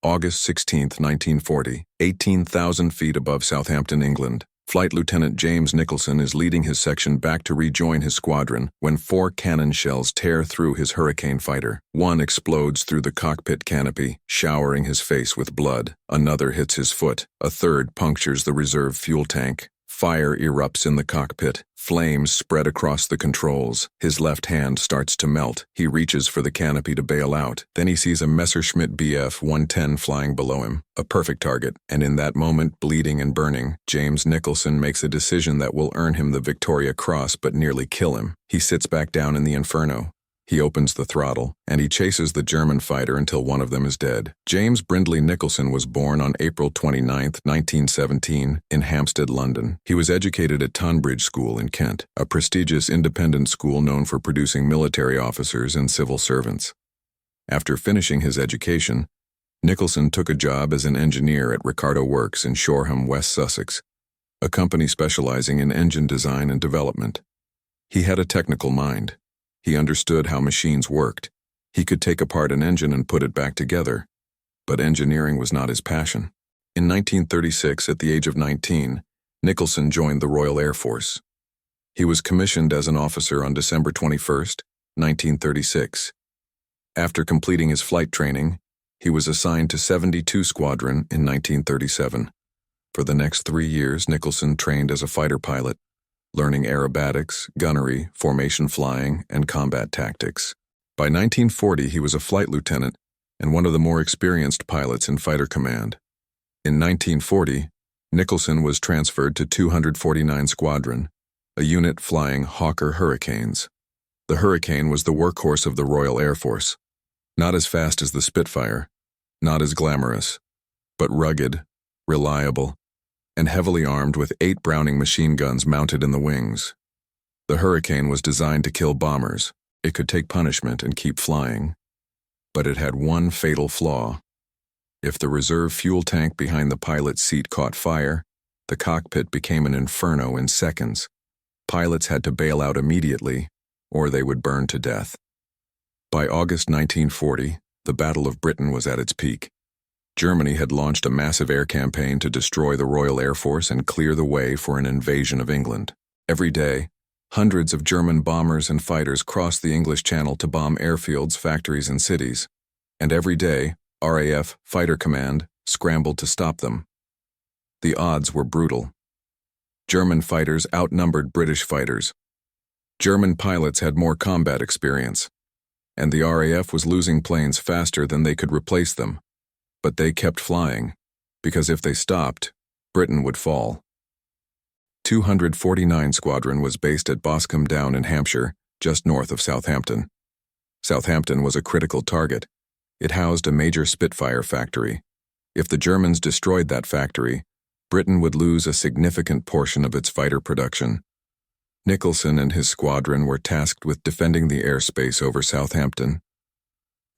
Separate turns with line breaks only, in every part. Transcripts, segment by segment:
August 16, 1940, 18,000 feet above Southampton, England. Flight Lieutenant James Nicholson is leading his section back to rejoin his squadron when 4 cannon shells tear through his Hurricane fighter. One explodes through the cockpit canopy, showering his face with blood. Another hits his foot. A third punctures the reserve fuel tank. Fire erupts in the cockpit. Flames spread across the controls. His left hand starts to melt. He reaches for the canopy to bail out. Then he sees a Messerschmitt Bf 110 flying below him, a perfect target, and in that moment, bleeding and burning, James Nicholson makes a decision that will earn him the Victoria Cross but nearly kill him. He sits back down in the inferno. He opens the throttle, and he chases the German fighter until one of them is dead. James Brindley Nicholson was born on April 29, 1917, in Hampstead, London. He was educated at Tonbridge School in Kent, a prestigious independent school known for producing military officers and civil servants. After finishing his education, Nicholson took a job as an engineer at Ricardo Works in Shoreham, West Sussex, a company specializing in engine design and development. He had a technical mind. He understood how machines worked. He could take apart an engine and put it back together. But engineering was not his passion. In 1936, at the age of 19, Nicholson joined the Royal Air Force. He was commissioned as an officer on December 21, 1936. After completing his flight training, he was assigned to 72 Squadron in 1937. For the next 3 years, Nicholson trained as a fighter pilot, learning aerobatics, gunnery, formation flying, and combat tactics. By 1940, he was a flight lieutenant and one of the more experienced pilots in fighter command. In 1940, Nicholson was transferred to 249 Squadron, a unit flying Hawker Hurricanes. The Hurricane was the workhorse of the Royal Air Force. Not as fast as the Spitfire, not as glamorous, but rugged, reliable, and heavily armed with 8 Browning machine guns mounted in the wings. The Hurricane was designed to kill bombers. It could take punishment and keep flying. But it had one fatal flaw. If the reserve fuel tank behind the pilot's seat caught fire, the cockpit became an inferno in seconds. Pilots had to bail out immediately, or they would burn to death. By August 1940, the Battle of Britain was at its peak. Germany had launched a massive air campaign to destroy the Royal Air Force and clear the way for an invasion of England. Every day, hundreds of German bombers and fighters crossed the English Channel to bomb airfields, factories, and cities. And every day, RAF Fighter Command scrambled to stop them. The odds were brutal. German fighters outnumbered British fighters. German pilots had more combat experience, and the RAF was losing planes faster than they could replace them. But they kept flying, because if they stopped, Britain would fall. 249 Squadron was based at Boscombe Down in Hampshire, just north of Southampton. Southampton was a critical target. It housed a major Spitfire factory. If the Germans destroyed that factory, Britain would lose a significant portion of its fighter production. Nicholson and his squadron were tasked with defending the airspace over Southampton.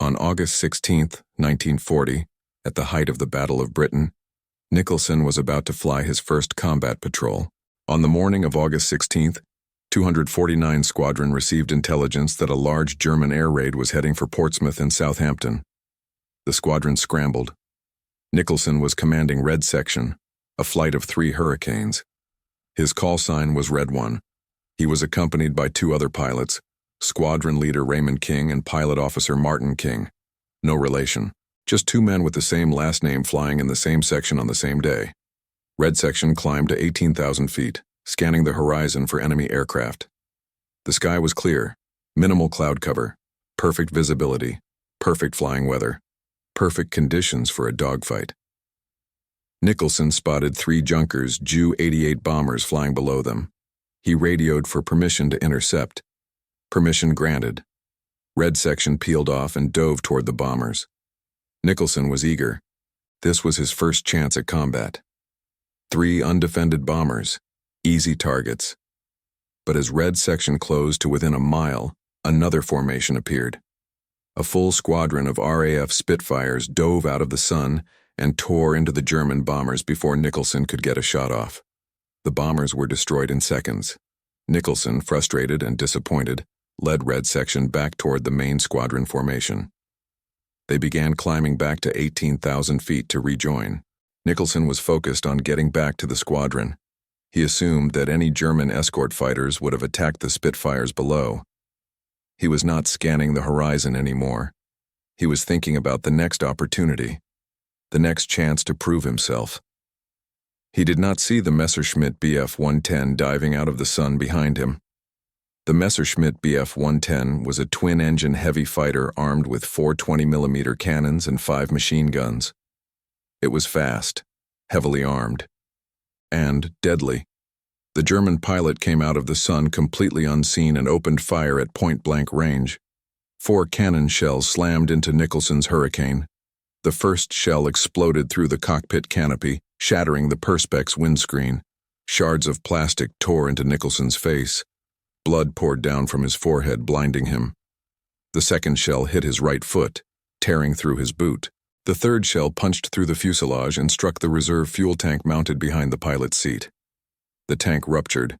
On August 16, 1940, at the height of the Battle of Britain, Nicholson was about to fly his first combat patrol. On the morning of August 16th, 249 Squadron received intelligence that a large German air raid was heading for Portsmouth and Southampton. The squadron scrambled. Nicholson was commanding Red Section, a flight of 3 Hurricanes. His call sign was Red 1. He was accompanied by 2 other pilots, Squadron Leader Raymond King and Pilot Officer Martin King. No relation. Just 2 men with the same last name flying in the same section on the same day. Red Section climbed to 18,000 feet, scanning the horizon for enemy aircraft. The sky was clear, minimal cloud cover, perfect visibility, perfect flying weather, perfect conditions for a dogfight. Nicholson spotted 3 Junkers Ju-88 bombers flying below them. He radioed for permission to intercept. Permission granted. Red Section peeled off and dove toward the bombers. Nicholson was eager. This was his first chance at combat. 3 undefended bombers, easy targets. But as Red Section closed to within a mile, another formation appeared. A full squadron of RAF Spitfires dove out of the sun and tore into the German bombers before Nicholson could get a shot off. The bombers were destroyed in seconds. Nicholson, frustrated and disappointed, led Red Section back toward the main squadron formation. They began climbing back to 18,000 feet to rejoin. Nicholson was focused on getting back to the squadron. He assumed that any German escort fighters would have attacked the Spitfires below. He was not scanning the horizon anymore. He was thinking about the next opportunity, the next chance to prove himself. He did not see the Messerschmitt Bf-110 diving out of the sun behind him. The Messerschmitt Bf-110 was a twin-engine heavy fighter armed with 4 20mm cannons and 5 machine guns. It was fast, heavily armed, and deadly. The German pilot came out of the sun completely unseen and opened fire at point-blank range. 4 cannon shells slammed into Nicholson's Hurricane. The first shell exploded through the cockpit canopy, shattering the Perspex windscreen. Shards of plastic tore into Nicholson's face. Blood poured down from his forehead, blinding him. The second shell hit his right foot, tearing through his boot. The third shell punched through the fuselage and struck the reserve fuel tank mounted behind the pilot's seat. The tank ruptured.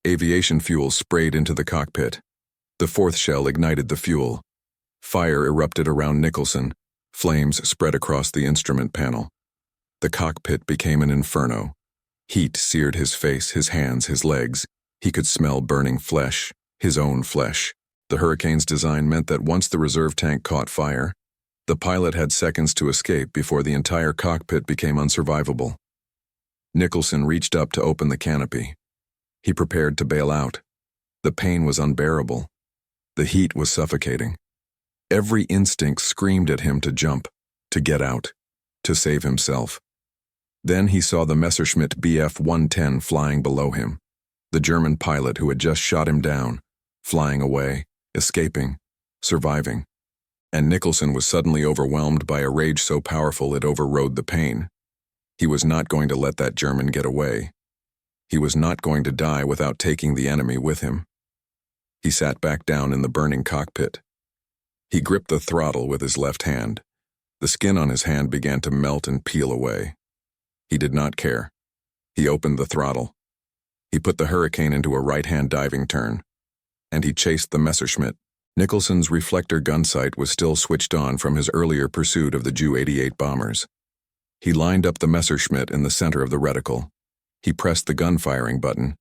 Aviation fuel sprayed into the cockpit. The fourth shell ignited the fuel. Fire erupted around Nicholson. Flames spread across the instrument panel. The cockpit became an inferno. Heat seared his face, his hands, his legs. He could smell burning flesh, his own flesh. The Hurricane's design meant that once the reserve tank caught fire, the pilot had seconds to escape before the entire cockpit became unsurvivable. Nicholson reached up to open the canopy. He prepared to bail out. The pain was unbearable. The heat was suffocating. Every instinct screamed at him to jump, to get out, to save himself. Then he saw the Messerschmitt Bf-110 flying below him, the German pilot who had just shot him down, flying away, escaping, surviving. And Nicholson was suddenly overwhelmed by a rage so powerful it overrode the pain. He was not going to let that German get away. He was not going to die without taking the enemy with him. He sat back down in the burning cockpit. He gripped the throttle with his left hand. The skin on his hand began to melt and peel away. He did not care. He opened the throttle. He put the Hurricane into a right-hand diving turn, and he chased the Messerschmitt. Nicholson's reflector gun sight was still switched on from his earlier pursuit of the Ju-88 bombers. He lined up the Messerschmitt in the center of the reticle. He pressed the gun firing button.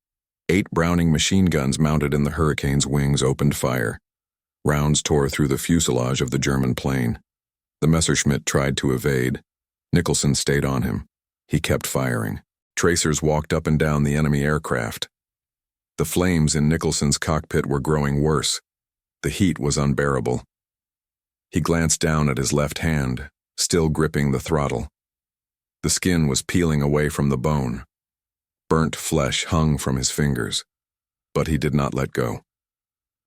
8 Browning machine guns mounted in the Hurricane's wings opened fire. Rounds tore through the fuselage of the German plane. The Messerschmitt tried to evade. Nicholson stayed on him. He kept firing. Tracers walked up and down the enemy aircraft. The flames in Nicholson's cockpit were growing worse. The heat was unbearable. He glanced down at his left hand, still gripping the throttle. The skin was peeling away from the bone. Burnt flesh hung from his fingers, but he did not let go.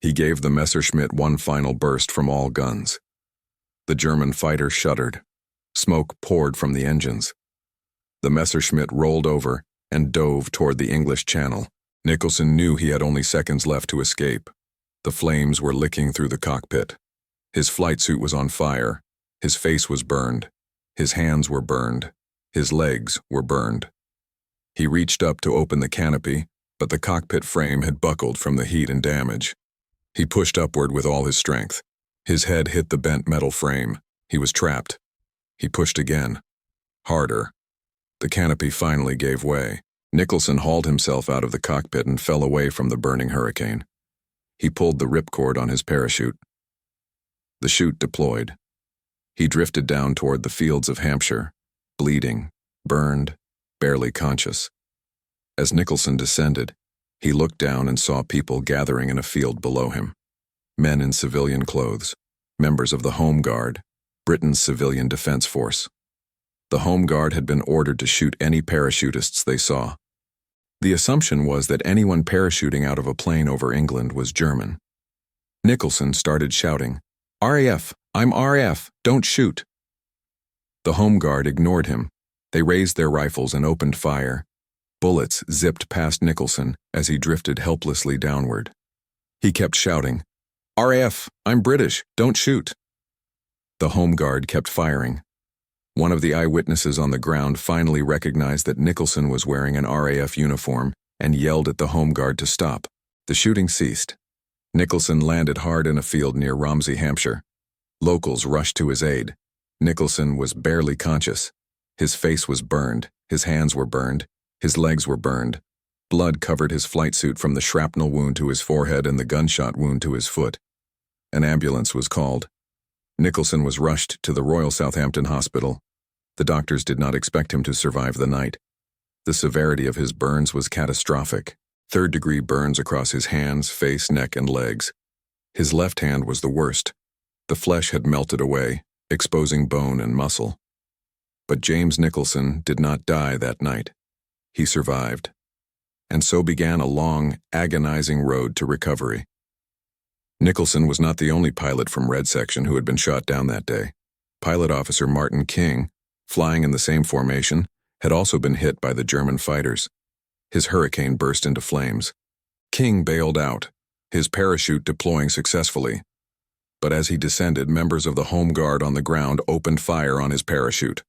He gave the Messerschmitt one final burst from all guns. The German fighter shuddered. Smoke poured from the engines. The Messerschmitt rolled over and dove toward the English Channel. Nicholson knew he had only seconds left to escape. The flames were licking through the cockpit. His flight suit was on fire. His face was burned. His hands were burned. His legs were burned. He reached up to open the canopy, but the cockpit frame had buckled from the heat and damage. He pushed upward with all his strength. His head hit the bent metal frame. He was trapped. He pushed again. Harder. The canopy finally gave way. Nicholson hauled himself out of the cockpit and fell away from the burning Hurricane. He pulled the ripcord on his parachute. The chute deployed. He drifted down toward the fields of Hampshire, bleeding, burned, barely conscious. As Nicholson descended, he looked down and saw people gathering in a field below him. Men in civilian clothes, members of the Home Guard, Britain's civilian defense force. The Home Guard had been ordered to shoot any parachutists they saw. The assumption was that anyone parachuting out of a plane over England was German. Nicholson started shouting, "RAF, I'm RAF, don't shoot." The Home Guard ignored him. They raised their rifles and opened fire. Bullets zipped past Nicholson as he drifted helplessly downward. He kept shouting, "RAF, I'm British, don't shoot." The Home Guard kept firing. One of the eyewitnesses on the ground finally recognized that Nicholson was wearing an RAF uniform and yelled at the Home Guard to stop. The shooting ceased. Nicholson landed hard in a field near Romsey, Hampshire. Locals rushed to his aid. Nicholson was barely conscious. His face was burned, his hands were burned, his legs were burned. Blood covered his flight suit from the shrapnel wound to his forehead and the gunshot wound to his foot. An ambulance was called. Nicholson was rushed to the Royal Southampton Hospital. The doctors did not expect him to survive the night. The severity of his burns was catastrophic. Third-degree burns across his hands, face, neck, and legs. His left hand was the worst. The flesh had melted away, exposing bone and muscle. But James Nicholson did not die that night. He survived. And so began a long, agonizing road to recovery. Nicholson was not the only pilot from Red Section who had been shot down that day. Pilot Officer Martin King, flying in the same formation, had also been hit by the German fighters. His Hurricane burst into flames. King bailed out, his parachute deploying successfully. But as he descended, members of the Home Guard on the ground opened fire on his parachute.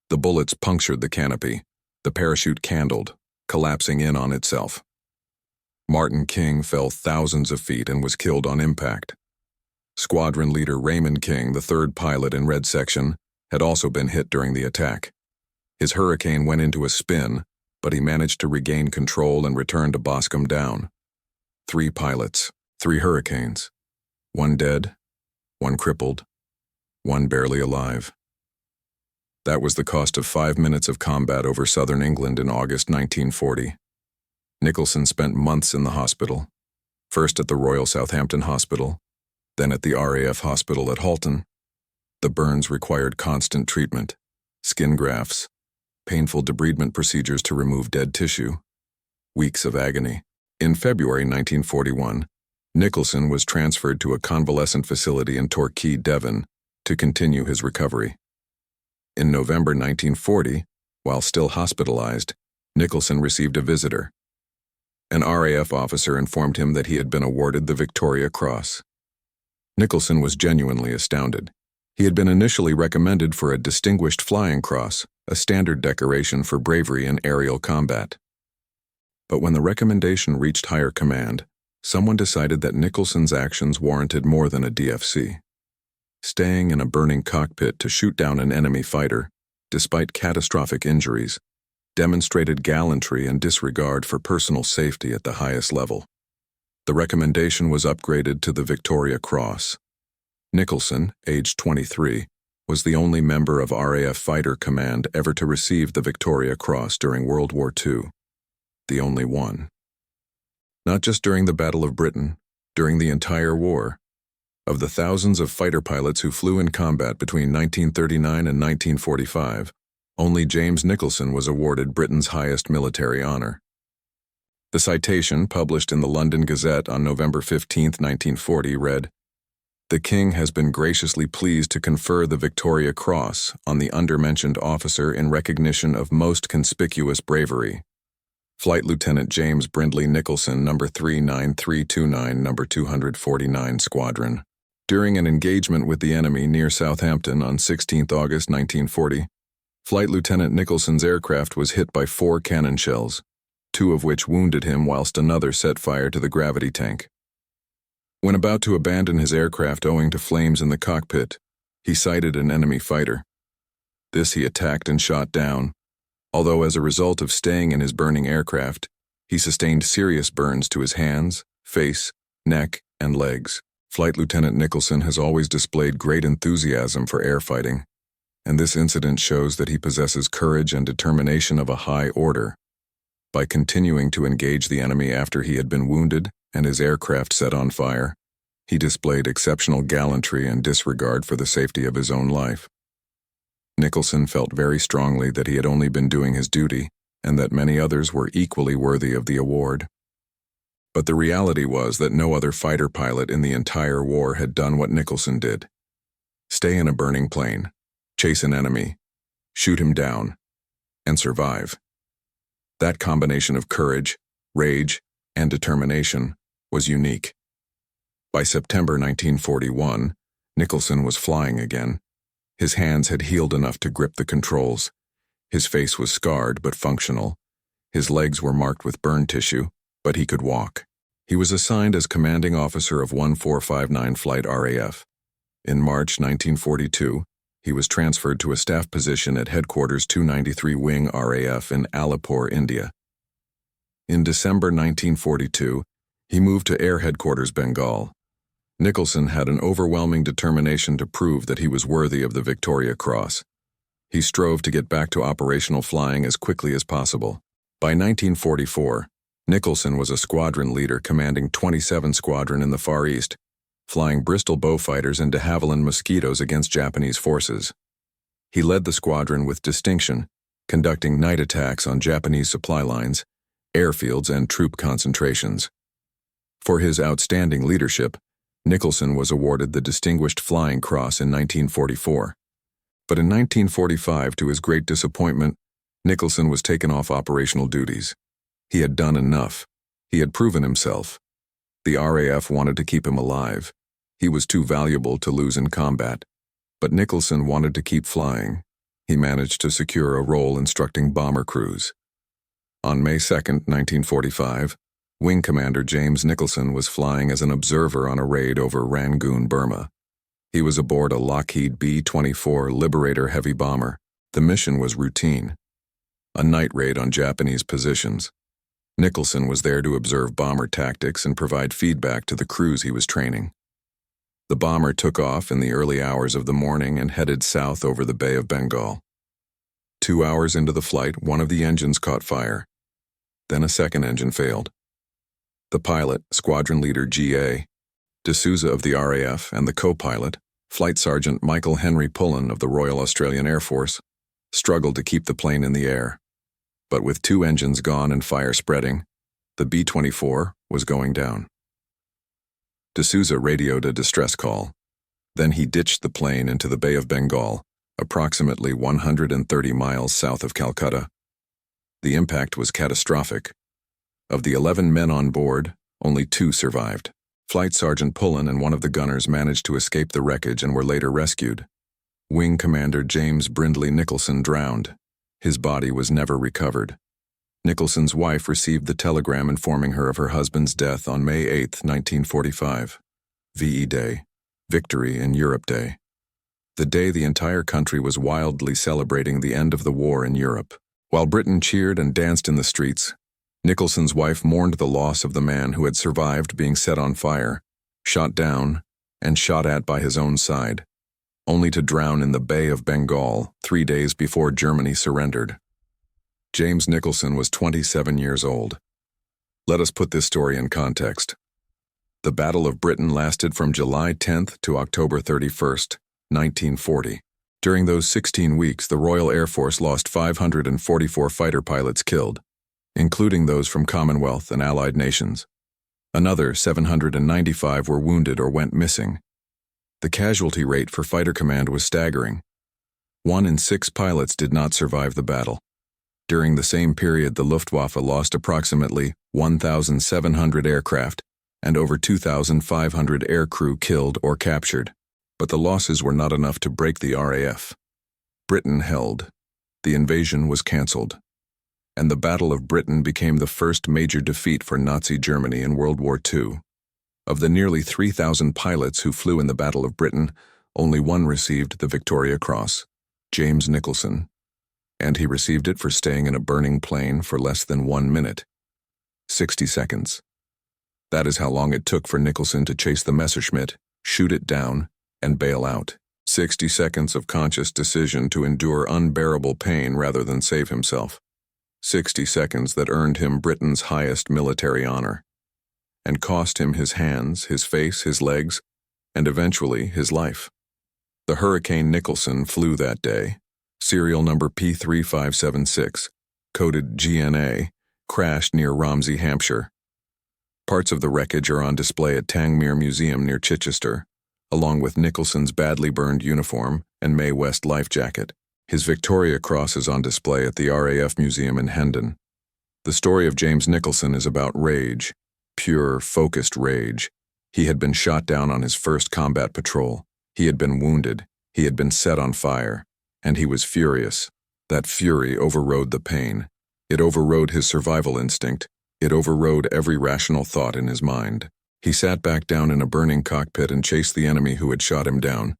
The bullets punctured the canopy. The parachute candled, collapsing in on itself. Martin King fell thousands of feet and was killed on impact. Squadron leader Raymond King, the third pilot in Red Section, had also been hit during the attack. His Hurricane went into a spin, but he managed to regain control and return to Boscombe Down. 3 pilots, 3 Hurricanes. 1 dead, 1 crippled, 1 barely alive. That was the cost of 5 minutes of combat over southern England in August 1940. Nicholson spent months in the hospital, first at the Royal Southampton Hospital, then at the RAF hospital at Halton. The burns required constant treatment, skin grafts, painful debridement procedures to remove dead tissue, weeks of agony. In February 1941, Nicholson was transferred to a convalescent facility in Torquay, Devon, to continue his recovery. In November 1940, while still hospitalized, Nicholson received a visitor. An RAF officer informed him that he had been awarded the Victoria Cross. Nicholson was genuinely astounded. He had been initially recommended for a Distinguished Flying Cross, a standard decoration for bravery in aerial combat. But when the recommendation reached higher command, someone decided that Nicholson's actions warranted more than a DFC. Staying in a burning cockpit to shoot down an enemy fighter, despite catastrophic injuries, demonstrated gallantry and disregard for personal safety at the highest level. The recommendation was upgraded to the Victoria Cross. Nicholson, aged 23, was the only member of RAF Fighter Command ever to receive the Victoria Cross during World War II. The only one. Not just during the Battle of Britain, during the entire war. Of the thousands of fighter pilots who flew in combat between 1939 and 1945, only James Nicholson was awarded Britain's highest military honor. The citation, published in the London Gazette on November 15, 1940, read, "The King has been graciously pleased to confer the Victoria Cross on the undermentioned officer in recognition of most conspicuous bravery. Flight Lieutenant James Brindley Nicholson, No. 39329, No. 249 Squadron." During an engagement with the enemy near Southampton on 16 August 1940, Flight Lieutenant Nicholson's aircraft was hit by 4 cannon shells, 2 of which wounded him whilst another set fire to the gravity tank. When about to abandon his aircraft owing to flames in the cockpit, he sighted an enemy fighter. This he attacked and shot down, although as a result of staying in his burning aircraft, he sustained serious burns to his hands, face, neck, and legs. Flight Lieutenant Nicholson has always displayed great enthusiasm for air fighting, and this incident shows that he possesses courage and determination of a high order. By continuing to engage the enemy after he had been wounded and his aircraft set on fire, he displayed exceptional gallantry and disregard for the safety of his own life. Nicholson felt very strongly that he had only been doing his duty and that many others were equally worthy of the award. But the reality was that no other fighter pilot in the entire war had done what Nicholson did. Stay in a burning plane, chase an enemy, shoot him down, and survive. That combination of courage, rage, and determination was unique. By September 1941, Nicholson was flying again. His hands had healed enough to grip the controls. His face was scarred but functional. His legs were marked with burn tissue, but he could walk. He was assigned as commanding officer of 1459 Flight RAF. In March 1942, he was transferred to a staff position at Headquarters 293 Wing RAF in Alipore, India. In December 1942, he moved to Air Headquarters Bengal. Nicholson had an overwhelming determination to prove that he was worthy of the Victoria Cross. He strove to get back to operational flying as quickly as possible. By 1944, Nicholson was a squadron leader commanding 27 Squadron in the Far East, flying Bristol Beaufighters and de Havilland Mosquitoes against Japanese forces. He led the squadron with distinction, conducting night attacks on Japanese supply lines, airfields, and troop concentrations. For his outstanding leadership, Nicholson was awarded the Distinguished Flying Cross in 1944. But in 1945, to his great disappointment, Nicholson was taken off operational duties. He had done enough. He had proven himself. The RAF wanted to keep him alive. He was too valuable to lose in combat. But Nicholson wanted to keep flying. He managed to secure a role instructing bomber crews. On May 2, 1945, Wing Commander James Nicholson was flying as an observer on a raid over Rangoon, Burma. He was aboard a Lockheed B-24 Liberator heavy bomber. The mission was routine, a night raid on Japanese positions. Nicholson was there to observe bomber tactics and provide feedback to the crews he was training. The bomber took off in the early hours of the morning and headed south over the Bay of Bengal. 2 hours into the flight, one of the engines caught fire. Then a second engine failed. The pilot, Squadron Leader G.A. D'Souza of the RAF, and the co-pilot, Flight Sergeant Michael Henry Pullen of the Royal Australian Air Force, struggled to keep the plane in the air. But with 2 engines gone and fire spreading, the B-24 was going down. D'Souza radioed a distress call. Then he ditched the plane into the Bay of Bengal, approximately 130 miles south of Calcutta. The impact was catastrophic. Of the 11 men on board, only 2 survived. Flight Sergeant Pullen and one of the gunners managed to escape the wreckage and were later rescued. Wing Commander James Brindley Nicholson drowned. His body was never recovered. Nicholson's wife received the telegram informing her of her husband's death on May 8, 1945. VE Day, Victory in Europe Day. The day the entire country was wildly celebrating the end of the war in Europe. While Britain cheered and danced in the streets, Nicholson's wife mourned the loss of the man who had survived being set on fire, shot down, and shot at by his own side, only to drown in the Bay of Bengal 3 days before Germany surrendered. James Nicholson was 27 years old. Let us put this story in context. The Battle of Britain lasted from July 10th to October 31st, 1940. During those 16 weeks, the Royal Air Force lost 544 fighter pilots killed, including those from Commonwealth and Allied nations. Another 795 were wounded or went missing. The casualty rate for fighter command was staggering. 1 in 6 pilots did not survive the battle. During the same period, the Luftwaffe lost approximately 1,700 aircraft and over 2,500 aircrew killed or captured. But the losses were not enough to break the RAF. Britain held. The invasion was cancelled. And the Battle of Britain became the first major defeat for Nazi Germany in World War II. Of the nearly 3,000 pilots who flew in the Battle of Britain, only 1 received the Victoria Cross, James Nicholson. And he received it for staying in a burning plane for less than 1 minute. 60 seconds. That is how long it took for Nicholson to chase the Messerschmitt, shoot it down, and bail out. 60 seconds of conscious decision to endure unbearable pain rather than save himself. 60 seconds that earned him Britain's highest military honor, and cost him his hands, his face, his legs, and eventually his life. The Hurricane Nicholson flew that day. Serial number P3576, coded GNA, crashed near Romsey, Hampshire. Parts of the wreckage are on display at Tangmere Museum near Chichester, along with Nicholson's badly burned uniform and Mae West life jacket. His Victoria Cross is on display at the RAF Museum in Hendon. The story of James Nicholson is about rage, pure, focused rage. He had been shot down on his first combat patrol. He had been wounded. He had been set on fire. And he was furious. That fury overrode the pain. It overrode his survival instinct. It overrode every rational thought in his mind. He sat back down in a burning cockpit and chased the enemy who had shot him down,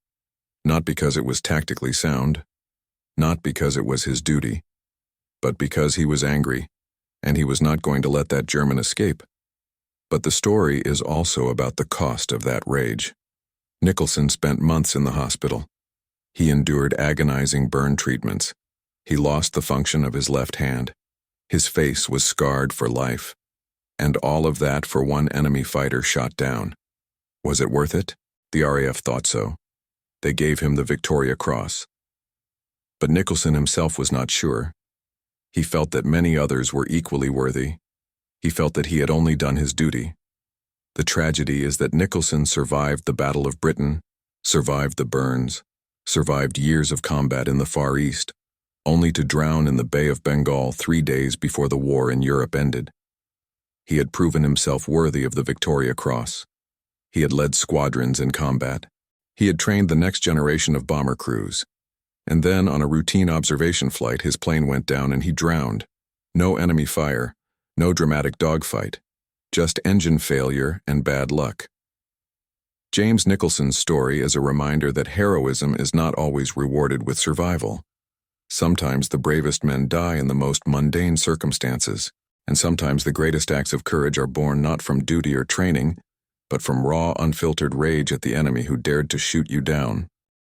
not because it was tactically sound, not because it was his duty, but because he was angry, and he was not going to let that German escape. But the story is also about the cost of that rage. Nicholson spent months in the hospital. He endured agonizing burn treatments. He lost the function of his left hand. His face was scarred for life. And all of that for one enemy fighter shot down. Was it worth it? The RAF thought so. They gave him the Victoria Cross. But Nicholson himself was not sure. He felt that many others were equally worthy. He felt that he had only done his duty. The tragedy is that Nicholson survived the Battle of Britain, survived the burns, survived years of combat in the Far East, only to drown in the Bay of Bengal 3 days before the war in Europe ended. He had proven himself worthy of the Victoria Cross. He had led squadrons in combat. He had trained the next generation of bomber crews. And then, on a routine observation flight, his plane went down and he drowned. No enemy fire, no dramatic dogfight, just engine failure and bad luck. James Nicholson's story is a reminder that heroism is not always rewarded with survival. Sometimes the bravest men die in the most mundane circumstances, and sometimes the greatest acts of courage are born not from duty or training, but from raw, unfiltered rage at the enemy who dared to shoot you down.